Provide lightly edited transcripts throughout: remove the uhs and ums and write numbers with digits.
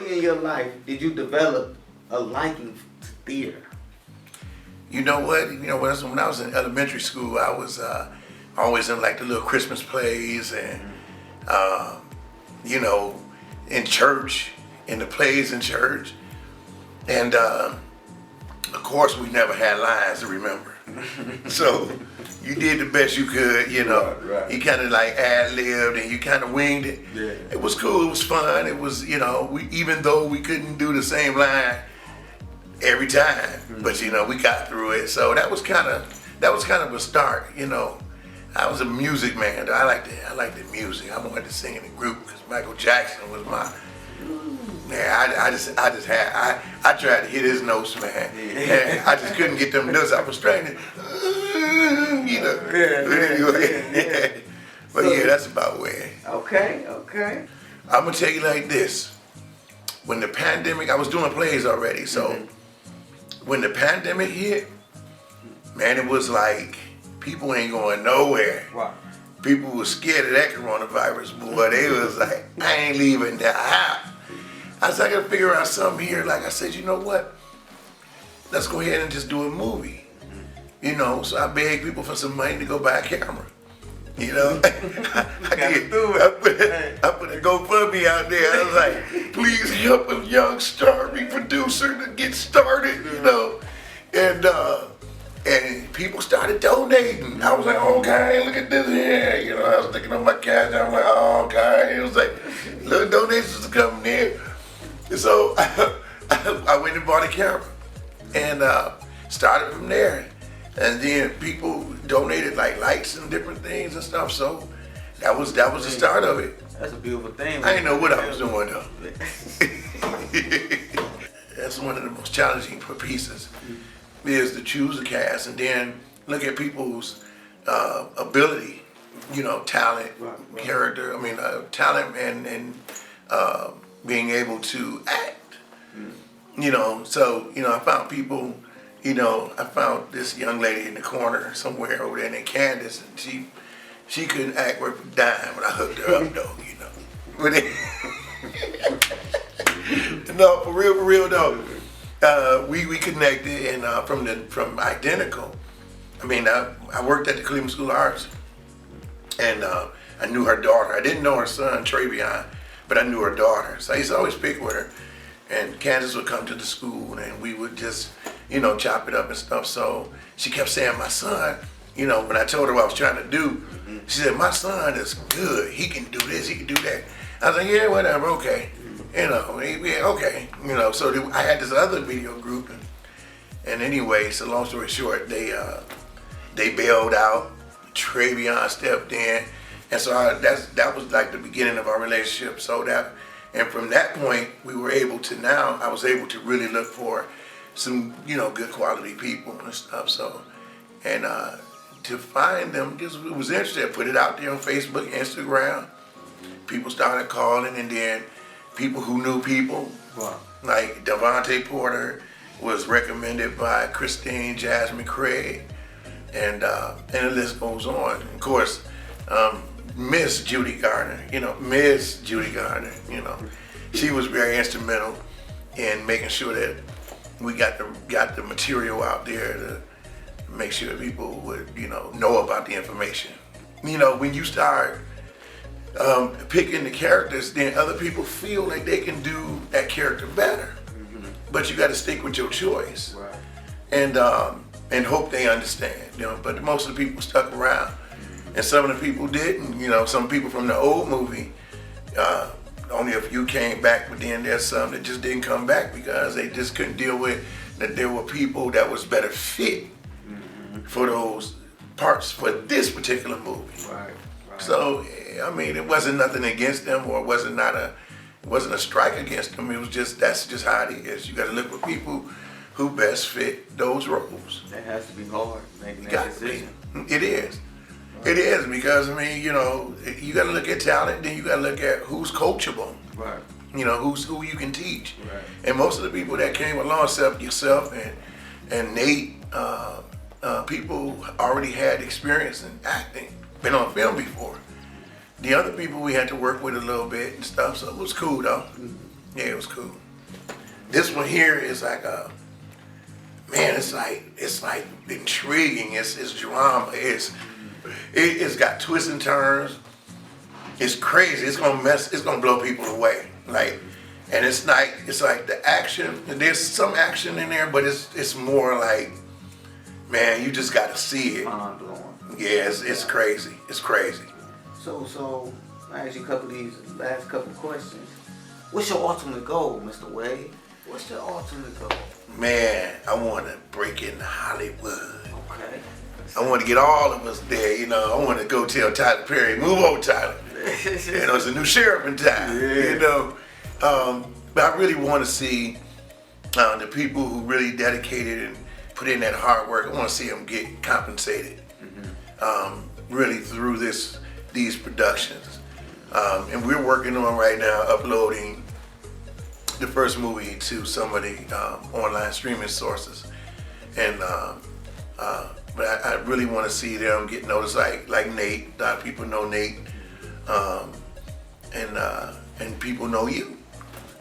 early in your life did you develop a liking to theater? You know what? When I was in elementary school, I was always in like the little Christmas plays and, in church, in the plays in church. And of course, we never had lines to remember. So you did the best you could, Right. You kind of like ad-libbed and you kind of winged it. Yeah. It was cool, it was fun. It was, even though we couldn't do the same line every time, but we got through it. So that was kind of a start, I was a music man. I liked the music. I wanted to sing in a group because Michael Jackson was my. Man, I tried to hit his notes, man. And I just couldn't get them notes. I was trying to, Anyway. But yeah, that's about where. Okay. I'm gonna tell you like this. When the pandemic, I was doing plays already, so when the pandemic hit, man, it was like people ain't going nowhere. Wow. People were scared of that coronavirus, boy. They was like, I ain't leaving the house. I said, I gotta figure out something here. Like I said, you know what? Let's go ahead and just do a movie. So I begged people for some money to go buy a camera. I did. I put a GoFundMe out there. I was like, please help a young starving producer to get started, And people started donating. I was like, okay, look at this here. I was thinking of my cash. I'm like, oh, okay. It was like, little donations are coming in. And so I went and bought a camera and started from there. And then people donated like lights and different things and stuff. So that was the start of it. That's a beautiful thing. I didn't know what I was doing though. That's one of the most challenging pieces, is to choose a cast and then look at people's ability, talent, right. character. Talent and being able to act. So I found people. I found this young lady in the corner somewhere over there named Candace, and she couldn't act worth a dime, but I hooked her up though, But no, for real though. We connected, and from Identical. I worked at the Cleveland School of Arts, and I knew her daughter. I didn't know her son Travion, but I knew her daughter. So I used to always pick with her, and Candace would come to the school, and we would just chop it up and stuff. So she kept saying, my son, when I told her what I was trying to do, she said, my son is good. He can do this, he can do that. I was like, yeah, whatever, okay. Okay. So I had this other video group, and anyway, so long story short, they bailed out. Travion stepped in, and so that was like the beginning of our relationship. And from that point, I was able to really look for some, good quality people and stuff. So, and to find them, it was interesting. I put it out there on Facebook, Instagram. People started calling, and then people who knew people, wow. Like Devontae Porter was recommended by Christine Jasmine Craig, and the list goes on. Of course, Miss Judy Garner, she was very instrumental in making sure that we got the material out there to make sure people would, know about the information. When you start picking the characters, then other people feel like they can do that character better. But you got to stick with your choice, Right. and hope they understand. But most of the people stuck around, and some of the people didn't. Some people from the old movie, only a few came back. But then there's some that just didn't come back because they just couldn't deal with that there were people that was better fit for those parts for this particular movie. Right. So it wasn't nothing against them, or it wasn't a strike against them. It was that's just how it is. You got to look for people who best fit those roles. That has to be hard, making that decision. It is. It is, because you got to look at talent, then you got to look at who's coachable. Right. Who you can teach. Right. And most of the people that came along, except yourself and Nate, people already had experience in acting, been on film before. The other people we had to work with a little bit and stuff, so it was cool though. Yeah, it was cool. This one here is like a, man, it's like intriguing. It's drama. It's got twists and turns. It's crazy. It's gonna blow people away. Like, and it's like the action. And there's some action in there, but it's more like, man, you just gotta see it. Mind blowing. Yeah, it's crazy. It's crazy. So I ask you a couple of these last couple questions. What's your ultimate goal, Mr. Wade? What's your ultimate goal? Man, I want to break into Hollywood. Okay. I want to get all of us there. You know, I want to go tell Tyler Perry, move on, Tyler. You know, it's a new sheriff in town. Yeah. You know, but I really want to see the people who really dedicated and put in that hard work. I want to see them get compensated, really through these productions. And we're working on right now uploading the first movie to some of the online streaming sources, and but I really want to see them get noticed, like Nate. A lot of people know Nate, and people know you.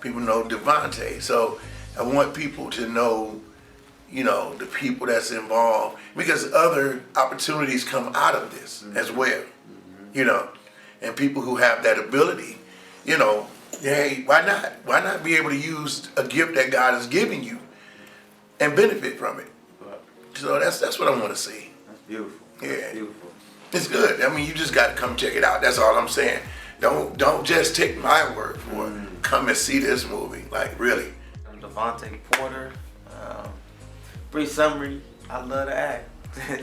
People know Devontae. So I want people to know, you know, the people that's involved, because other opportunities come out of this as well. You know, and people who have that ability, you know, hey, why not? Why not be able to use a gift that God has given you and benefit from it? So that's what I want to see. That's beautiful. Yeah. That's beautiful. It's good. I mean, you just got to come check it out. That's all I'm saying. Don't just take my word for it. Come and see this movie. Like, really. I'm Devontae Porter. Brief summary. I love to act.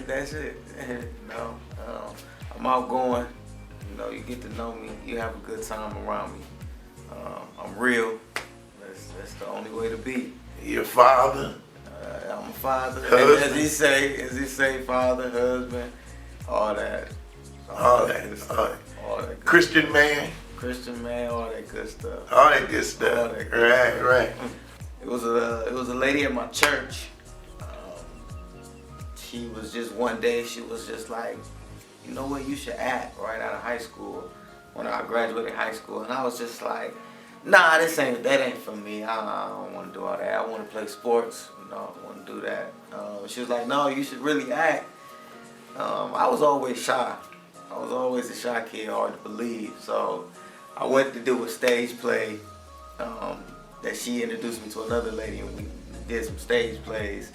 That's it. You know, I'm outgoing. You know, you get to know me. You have a good time around me. I'm real. That's the only way to be. Your father. I'm a father. Husband. As he say, father, husband, all that. All that. All that good Christian man. Christian man, all that good stuff. All that good stuff. All that good Right. It was a lady at my church. She was just one day. She was just like, you know what? You should act right out of high school. When I graduated high school, and I was just like, nah, that ain't for me. I don't want to do all that. I want to play sports. You know, I want to do that. She was like, no, you should really act. I was always shy. I was always a shy kid, hard to believe. So I went to do a stage play that she introduced me to another lady, and we did some stage plays.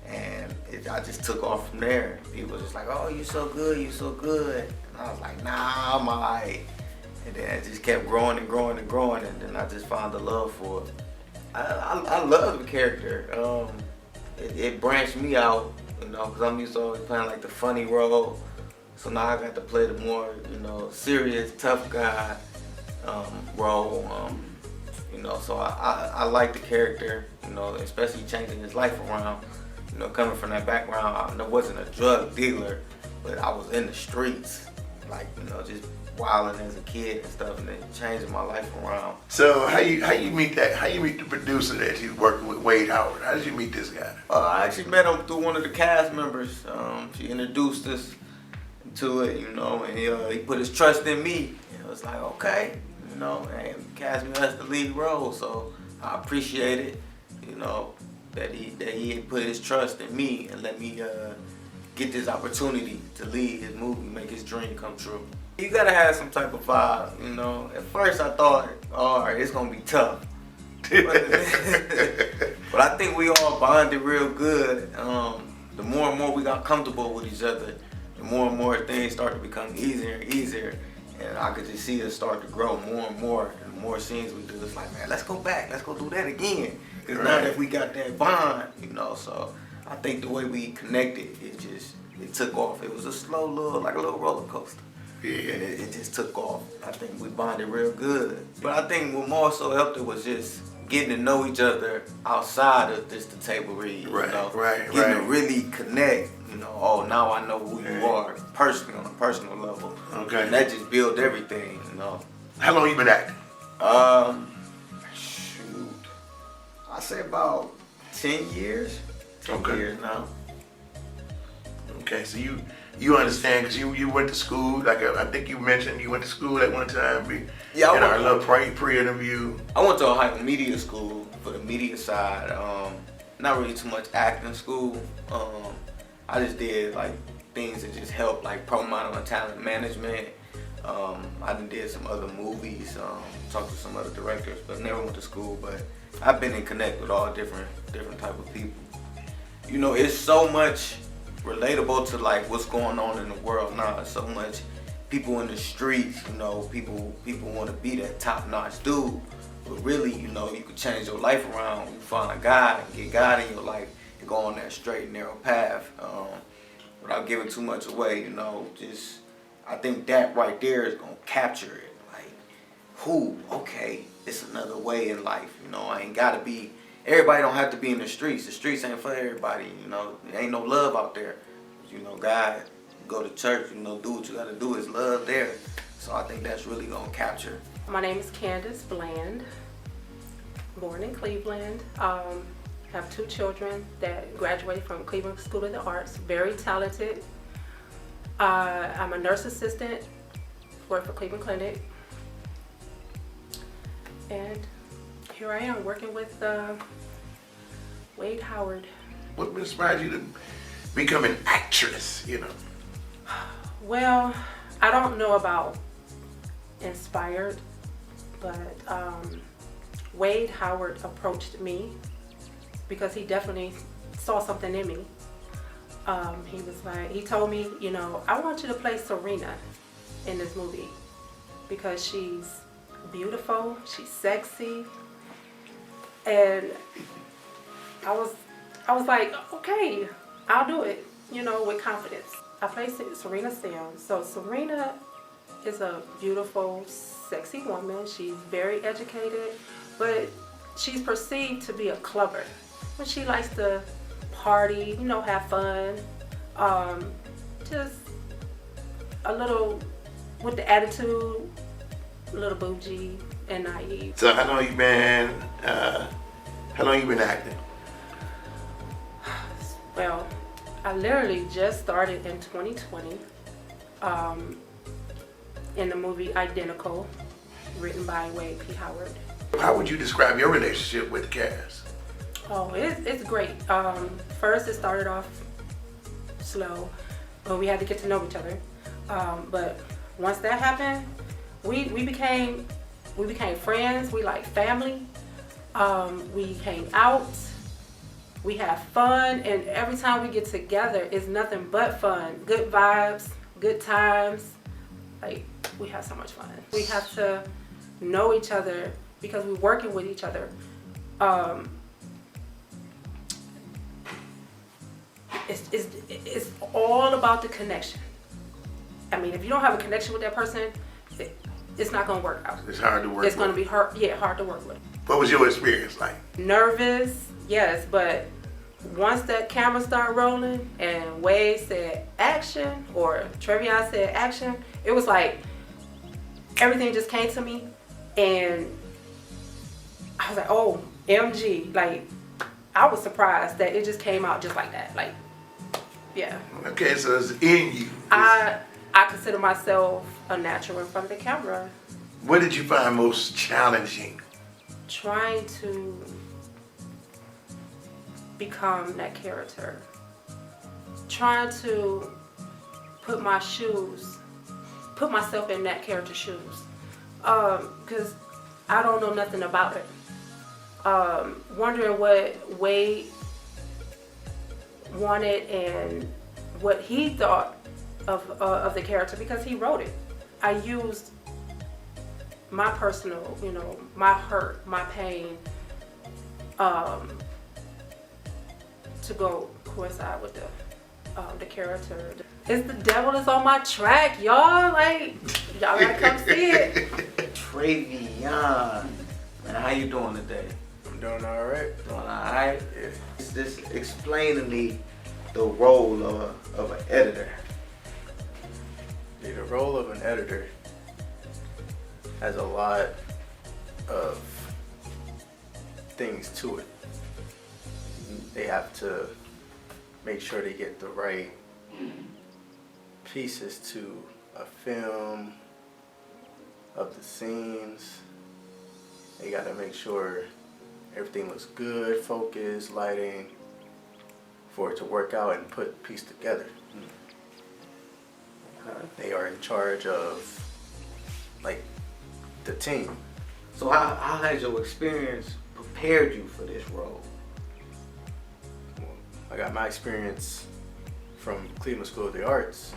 And I just took off from there. People were just like, oh, you're so good, you're so good. And I was like, nah, I'm all right. And then it just kept growing and growing and growing, and then I just found the love for it. I love the character. It branched me out, you know, because I'm used to always playing like the funny role. So now I got to play the more, you know, serious, tough guy role. You know, so I like the character, you know, especially changing his life around. You know, coming from that background, I wasn't a drug dealer, but I was in the streets, like, you know, just wilding as a kid and stuff, and then changing my life around. So how you meet the producer that you working with, Wade Howard? How did you meet this guy? I actually met him through one of the cast members. She introduced us to it, you know, and he put his trust in me. And it was like, okay, you know, and cast me as the lead role, so I appreciate it, you know, that he had put his trust in me and let me get this opportunity to lead his movie, make his dream come true. You gotta have some type of vibe, you know. At first I thought, all right, it's gonna be tough. But I think we all bonded real good. The more and more we got comfortable with each other, the more and more things start to become easier and easier. And I could just see us start to grow more and more. And the more scenes we do, it's like, man, let's go back. Let's go do that again. Because now that we got that bond, you know, so I think the way we connected, it took off. It was a slow like a little roller coaster. Yeah. And it just took off. I think we bonded real good. But I think what more so helped it was just getting to know each other outside of just the table read. Right, you know? right. Getting to really connect. You know, oh, now I know who you are personally, on a personal level. Okay. And that just built everything, you know. How long you been acting? Shoot. I say about 10 years. 10 Okay. years now. Okay, so you understand because you went to school. Like I think you mentioned you went to school at one time. Yeah, I in went- our little pre-interview. I went to Ohio Media School for the media side. Not really too much acting school. I just did like things that just help like pro model and talent management. I done did some other movies, talked to some other directors, but never went to school. But I've been in connect with all different type of people. You know, it's so much relatable to like what's going on in the world now. It's so much people in the streets. You know, people want to be that top-notch dude, but really, you know, you can change your life around. You find God and get God in your life and go on that straight and narrow path. Without giving too much away, you know, just I think that right there is gonna capture it. Like, okay, it's another way in life. You know, I ain't gotta be. Everybody don't have to be in the streets. The streets ain't for everybody. You know, there ain't no love out there. You know, God, go to church. You know, do what you gotta do. Is love there. So I think that's really gonna capture. My name is Candace Bland. Born in Cleveland. Have 2 children that graduated from Cleveland School of the Arts. Very talented. I'm a nurse assistant. Work for Cleveland Clinic. And here I am working with Wade Howard. What inspired you to become an actress? You know. Well, I don't know about inspired, but Wade Howard approached me because he definitely saw something in me. He was like, he told me, you know, I want you to play Serena in this movie because she's beautiful, she's sexy, and I was like, okay, I'll do it, you know, with confidence. I played Serena Sims. So Serena is a beautiful, sexy woman. She's very educated, but she's perceived to be a clubber. But she likes to party, you know, have fun, just a little with the attitude, a little bougie and naive. So how long you been acting? Well, I literally just started in 2020 in the movie Identical, written by Wade P. Howard. How would you describe your relationship with the cast? Oh, it's great. First, it started off slow, but we had to get to know each other. But once that happened, we became friends. We like family. We hang out. We have fun, and every time we get together, it's nothing but fun. Good vibes, good times. Like, we have so much fun. We have to know each other because we're working with each other. It's all about the connection. I mean, if you don't have a connection with that person, it's not gonna work out. It's hard to work It's with. gonna be hard to work with. What was your experience like? Nervous, yes, but once that camera started rolling and Wade said action or Trevion said action, it was like everything just came to me, and I was like, oh, MG. Like, I was surprised that it just came out just like that. Like, yeah. Okay, so it's in you. I consider myself a natural in front of the camera. What did you find most challenging? Trying to become that character. Trying to put myself in that character's shoes. Because I don't know nothing about it. Wondering what Wade wanted and what he thought of the character, because he wrote it. I used my personal, you know, my hurt, my pain, to go coincide with the character. It's The Devil Is on My Track, y'all. Like, y'all gotta come see it. Trevion, man, how you doing today? I'm doing all right. Doing all right? Yeah. Just explain to me the role of an editor. Yeah, the role of an editor has a lot of things to it. They have to make sure they get the right pieces to a film of the scenes. They got to make sure everything looks good, focus, lighting, for it to work out and put piece together. They are in charge of like the team. So how has your experience prepared you for this role? I got my experience from Cleveland School of the Arts.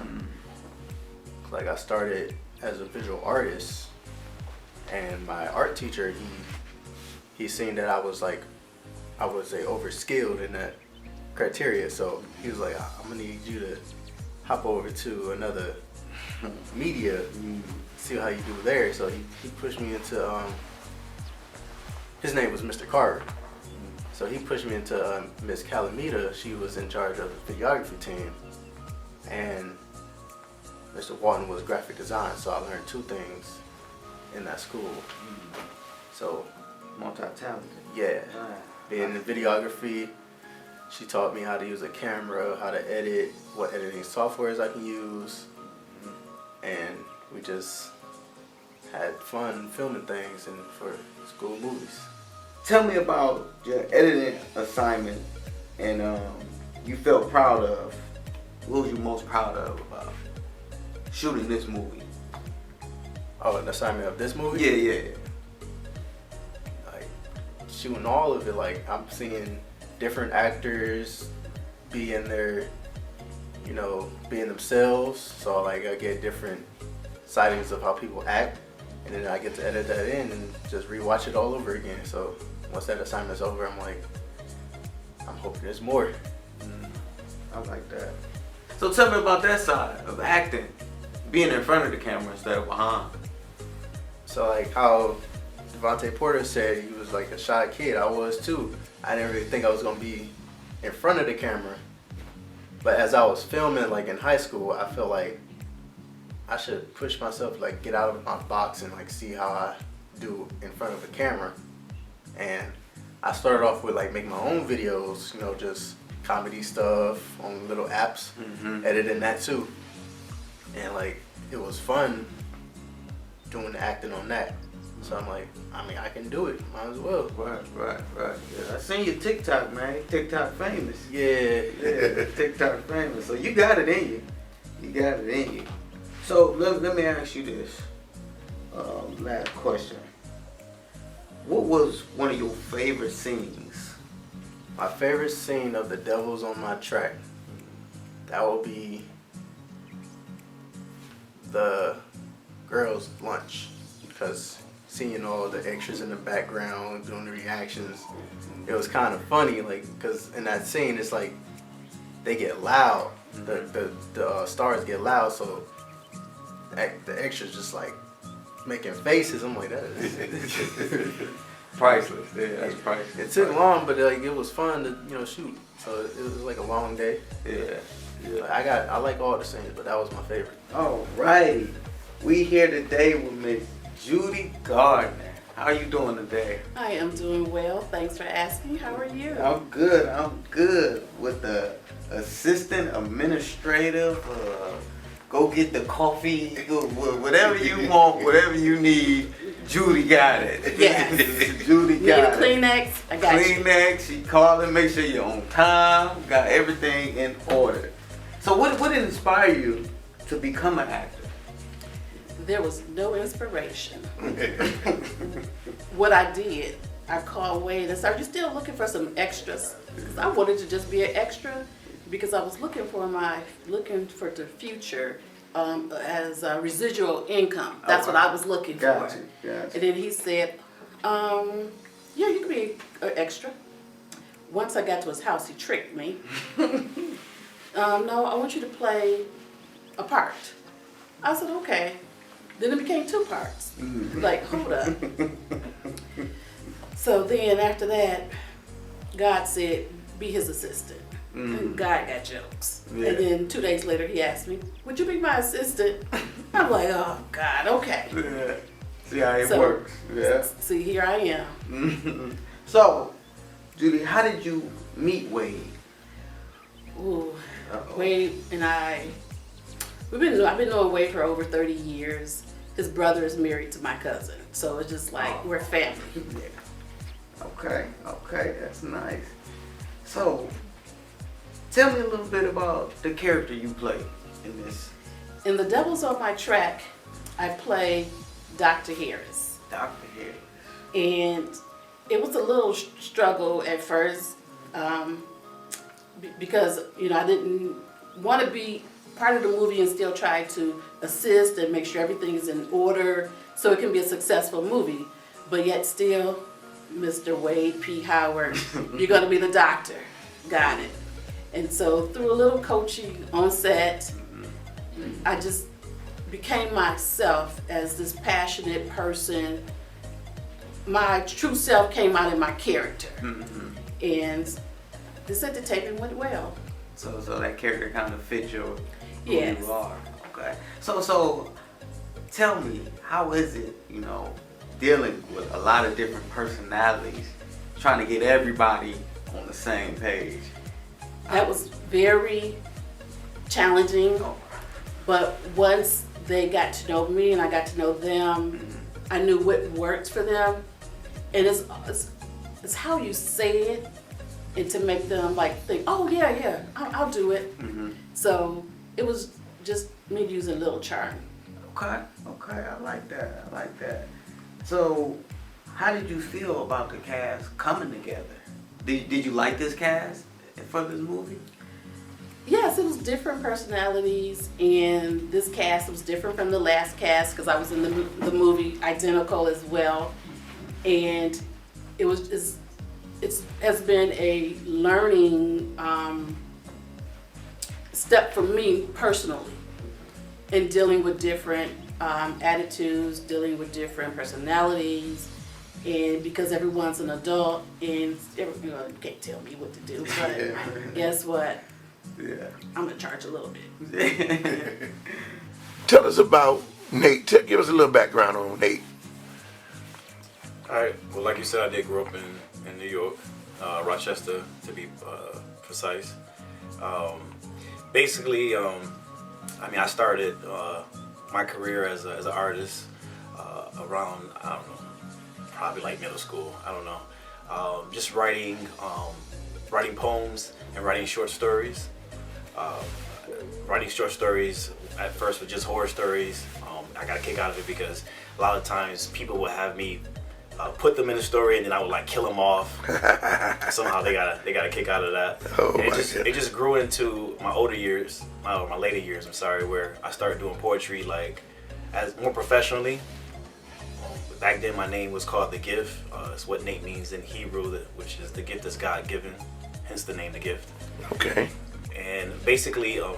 Like I started as a visual artist, and my art teacher, he seen that I was a overskilled in that criteria. So he was like, I'm gonna need you to hop over to another media, see how you do there. So he pushed me into his name was Mr. Carver. So he pushed me into Miss Calamita. She was in charge of the videography team, and Mr. Walton was graphic design. So I learned two things in that school. So Multi-talented. yeah, being in videography, she taught me how to use a camera, how to edit, what editing softwares I can use, and we just had fun filming things and for school movies. Tell me about your editing assignment and you felt proud of. What was you most proud of about shooting this movie? Oh, an assignment of this movie? Yeah. Like shooting all of it. Like I'm seeing different actors be in their, being themselves. So like I get different sightings of how people act, and then I get to edit that in and just rewatch it all over again. So once that assignment's over, I'm like, I'm hoping there's more. I like that. So tell me about that side of acting, being in front of the camera instead of behind. So like how Devontae Porter said he was like a shy kid, I was too. I didn't really think I was gonna be in front of the camera. But as I was filming like in high school, I felt like I should push myself, like get out of my box and like see how I do in front of a camera. And I started off with like making my own videos, just comedy stuff on little apps, editing that too. And like it was fun doing the acting on that. So I'm like, I can do it, might as well. Right. Yeah, I seen your TikTok, man. TikTok famous. Yeah. TikTok famous. So you got it in you. So let me ask you this last question. What was one of your favorite scenes? My favorite scene of The Devil's on My Track, that will be the girls' lunch, because seeing all the extras in the background doing the reactions, it was kind of funny, like, because in that scene it's like they get loud, the stars get loud, so the extras just like making faces. I'm like, that is Priceless. Yeah, that's priceless. It took long, but like it was fun to shoot. So it was like a long day. Yeah. I like all the scenes, but that was my favorite. Alrighty. We here today with Miss Judy Gardner. How you doing today? I am doing well. Thanks for asking. How are you? I'm good. With the assistant administrative, go get the coffee, whatever you want, whatever you need. Judy got it. Yes. Judy Need got a Kleenex? I got you. Kleenex, she calling, make sure you're on time, got everything in order. So what inspired you to become an actor? There was no inspiration. What I did, I called Wade and said, "Are you still looking for some extras?" Because I wanted to just be an extra, because I was looking for the future as a residual income. That's what I was looking for. Gotcha. And then he said, yeah, you can be an extra. Once I got to his house, he tricked me. No, I want you to play a part. I said, okay. Then it became 2 parts. Like, hold up. So then after that, God said, be his assistant. And God got jokes. Yeah. And then 2 days later, he asked me, would you be my assistant? I'm like, oh, God, okay. Yeah. See how it So, works. Yeah. See, here I am. So, Judy, how did you meet Wade? Ooh, Uh-oh. Wade and I I've been knowing Wade for over 30 years. His brother is married to my cousin, so it's just like we're family. Yeah. Okay, that's nice. So, tell me a little bit about the character you play in this. In The Devil's on My Track, I play Dr. Harris. Dr. Harris. And it was a little struggle at first because, you know, I didn't want to be part of the movie and still try to assist and make sure everything is in order so it can be a successful movie. But yet still, Mr. Wade P. Howard, you're going to be the doctor. Got it. And so through a little coaching on set, I just became myself as this passionate person. My true self came out in my character. And they said the taping went well. So that character kind of fits who Yes. you are. Okay. So tell me, how is it, you know, dealing with a lot of different personalities, trying to get everybody on the same page? That was very challenging, Oh, but once they got to know me and I got to know them, I knew what worked for them. And it's how you say it and to make them like think, oh yeah, I'll do it. So it was just me using a little charm. Okay, I like that. So, how did you feel about the cast coming together? Did you like this cast for this movie? Yes, it was different personalities, and this cast was different from the last cast because I was in the movie identical as well, and it has been a learning step for me personally in dealing with different attitudes, dealing with different personalities, and because everyone's an adult and you can't tell me what to do, but guess what? Yeah. I'm gonna charge a little bit. Tell us about Nate. Give us a little background on Nate. All right. Well, like you said, I did grow up in New York, Rochester to be precise. Basically, I started my career as an artist around, I don't know, probably like middle school. I don't know. Just writing poems and writing short stories. Writing short stories at first with just horror stories. I got a kick out of it because a lot of times people would have me put them in a story and then I would like kill them off. Somehow they got a kick out of that. Oh, and my it just grew into my older years, my later years, I'm sorry, where I started doing poetry like as more professionally. Back then my name was called The Gift. It's what Nate means in Hebrew, which is the gift that's God given, hence the name The Gift. Okay. And basically, I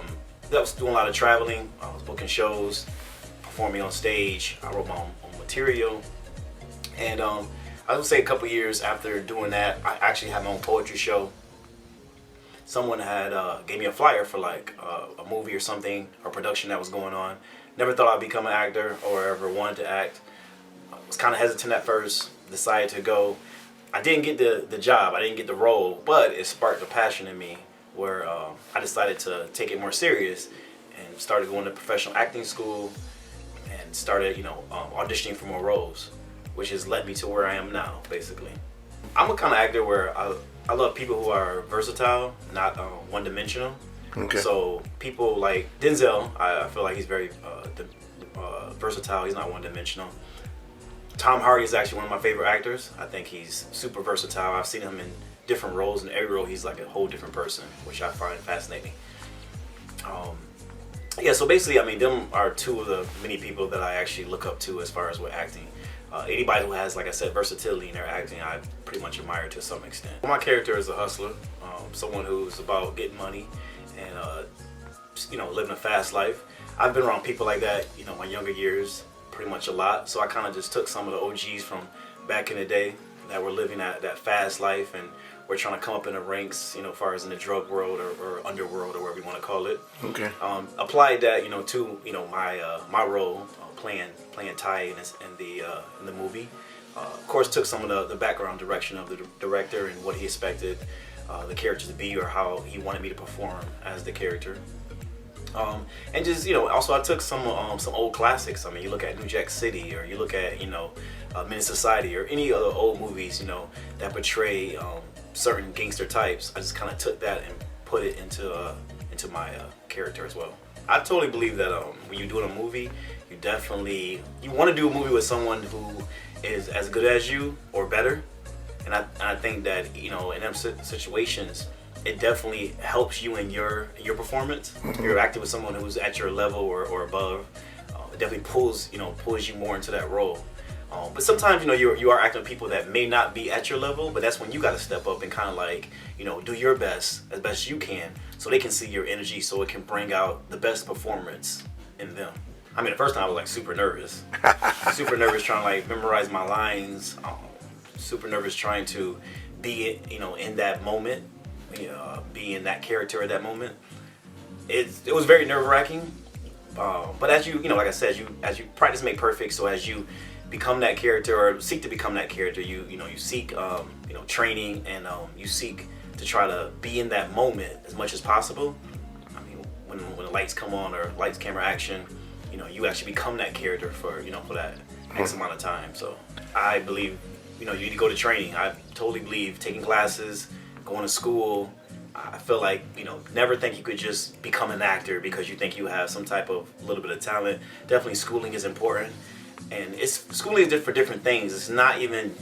was doing a lot of traveling. I was booking shows, performing on stage. I wrote my own material. And I would say a couple years after doing that, I actually had my own poetry show. Someone had gave me a flyer for like a movie or something, or production that was going on. Never thought I'd become an actor or ever wanted to act. I was kind of hesitant at first, decided to go. I didn't get the job, I didn't get the role, but it sparked a passion in me where I decided to take it more serious and started going to professional acting school and started, auditioning for more roles, which has led me to where I am now, basically. I'm a kind of actor where I love people who are versatile, not one-dimensional. Okay. So people like Denzel, I feel like he's very versatile. He's not one-dimensional. Tom Hardy is actually one of my favorite actors. I think he's super versatile. I've seen him in different roles. In every role, he's like a whole different person, which I find fascinating. So basically, them are two of the many people that I actually look up to as far as with acting. Anybody who has, like I said, versatility in their acting, I pretty much admire to some extent. My character is a hustler, someone who's about getting money and living a fast life. I've been around people like that, my younger years, pretty much a lot. So I kind of just took some of the OGs from back in the day that were living that fast life and were trying to come up in the ranks, as far as in the drug world or underworld or whatever you want to call it. Okay. Applied that, to my role playing Ty in the movie. Of course, took some of the background direction of the director and what he expected the character to be or how he wanted me to perform as the character. And just, also I took some old classics. I mean, you look at New Jack City, or you look at, Menace Society, or any other old movies, that portray certain gangster types. I just kind of took that and put it into my character as well. I totally believe that when you're doing a movie, you want to do a movie with someone who is as good as you or better. And I think that, in them situations, it definitely helps you in your performance. You're acting with someone who's at your level or above. It definitely pulls you more into that role. But sometimes, you are acting with people that may not be at your level, but that's when you got to step up and kind of like, do your best as best you can, so they can see your energy, so it can bring out the best performance in them. I mean, the first time I was like super nervous. Super nervous trying to like memorize my lines. Super nervous trying to be, in that moment, be in that character at that moment. It was very nerve-wracking. But as you, like I said, as you practice make perfect, so as you become that character or seek to become that character, you seek training, and you seek to try to be in that moment as much as possible. I mean, when the lights come on or lights, camera, action, you actually become that character for that X amount of time. So I believe, you need to go to training. I totally believe taking classes, going to school. I feel like, never think you could just become an actor because you think you have some type of little bit of talent. Definitely schooling is important. And schooling is for different things. It's not even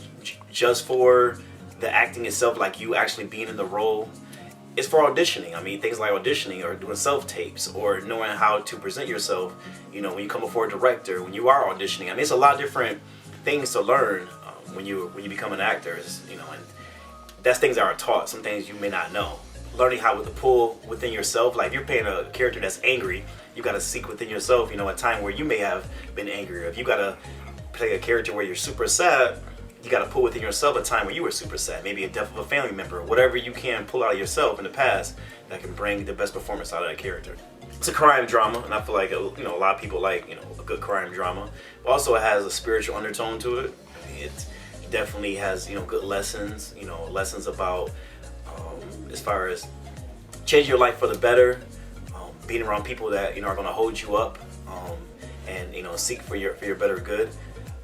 just for the acting itself, like you actually being in the role. It's for auditioning. I mean, things like auditioning or doing self-tapes or knowing how to present yourself, when you come before a director, when you are auditioning. I mean, it's a lot of different things to learn when you become an actor, and that's things that are taught. Some things you may not know. Learning how to pull within yourself. Like if you're playing a character that's angry, you got to seek within yourself, a time where you may have been angry. Or if you got to play a character where you're super sad, you got to pull within yourself a time where you were super sad. Maybe a death of a family member, whatever you can pull out of yourself in the past that can bring the best performance out of that character. It's a crime drama, and I feel like a lot of people like a good crime drama. But also, it has a spiritual undertone to it. I mean, it definitely has good lessons. Lessons about as far as changing your life for the better, being around people that are going to hold you up, and seek for your better good.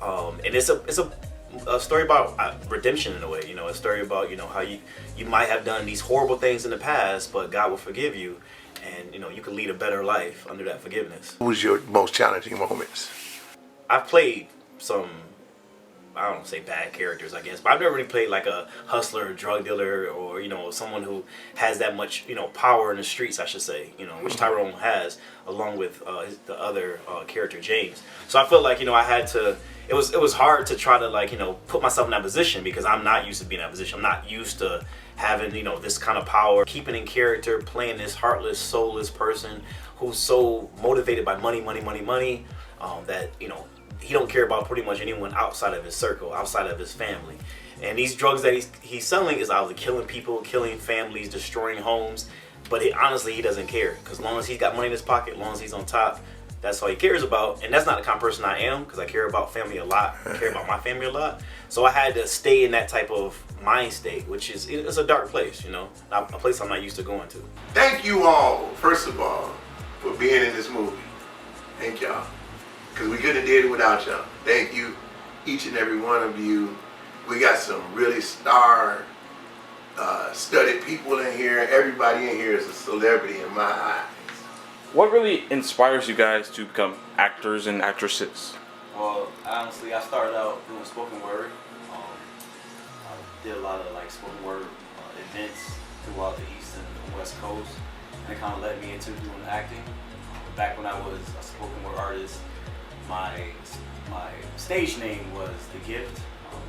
And it's a story about redemption in a way. A story about how you might have done these horrible things in the past, but God will forgive you, and you can lead a better life under that forgiveness. What was your most challenging moments? I've played some, I don't say bad characters, I guess, but I've never really played like a hustler, drug dealer, or someone who has that much power in the streets, I should say, which Tyrone has, along with the other character James. So I felt like I had to. It was hard to try to put myself in that position, because I'm not used to being in that position. I'm not used to having this kind of power, keeping in character, playing this heartless, soulless person who's so motivated by money, that he don't care about pretty much anyone outside of his circle, outside of his family. And these drugs that he's selling is either killing people, killing families, destroying homes. But honestly, he doesn't care, because as long as he's got money in his pocket, as long as he's on top, that's all he cares about. And that's not the kind of person I am, because I care about family a lot. I care about my family a lot. So I had to stay in that type of mind state, which is it's a dark place, a place I'm not used to going to. Thank you all, first of all, for being in this movie. Thank y'all. Because we couldn't have did it without y'all. Thank you, each and every one of you. We got some really star-studded people in here. Everybody in here is a celebrity in my eyes. What really inspires you guys to become actors and actresses? Well, honestly, I started out doing spoken word. I did a lot of spoken word events throughout the East and West Coast, and it kind of led me into doing acting. Back when I was a spoken word artist, my stage name was The Gift.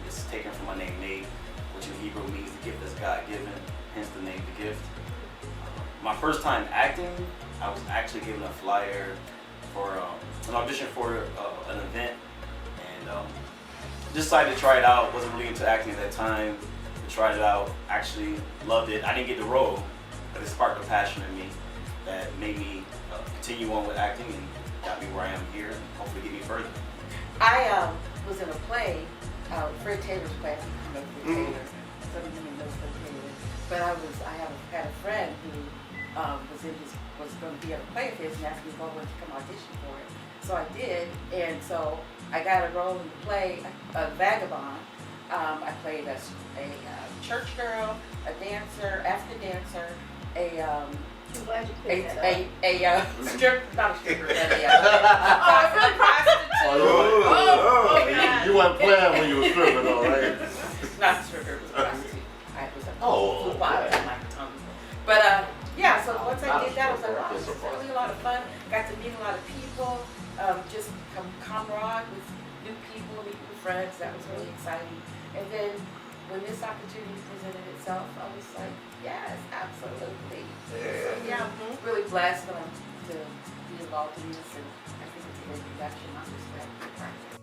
It's taken from my name Nate, which in Hebrew means the gift that's God-given, hence the name The Gift. My first time acting, I was actually given a flyer for an audition for an event, and decided to try it out. Wasn't really into acting at that time. I tried it out, actually loved it. I didn't get the role, but it sparked a passion in me that made me continue on with acting and got me where I am here, and hopefully get me further. I was in a play, Fred Taylor's play. I think you know Fred Taylor. Some of you know Fred Taylor. But I had a friend who was going to be at a play of his and asked me if I wanted to come audition for it. So I did, and so I got a role in the play, Vagabond. I played a church girl, a dancer, African dancer, a strip, not a stripper, but a prostitute. You wasn't playing when you were stripping, though, right? Not a stripper, it was a prostitute. I was a Oh, food bottle in my tongue. But yeah, so once I did that, I was like, wow, this is really a lot of fun. Got to meet a lot of people, just camaraderie with new people, new friends. That was really exciting. And then when this opportunity presented itself, I was like, yes, absolutely. So, yeah, I'm really blessed to be involved in this, and I think it's a great production. I respect the practice.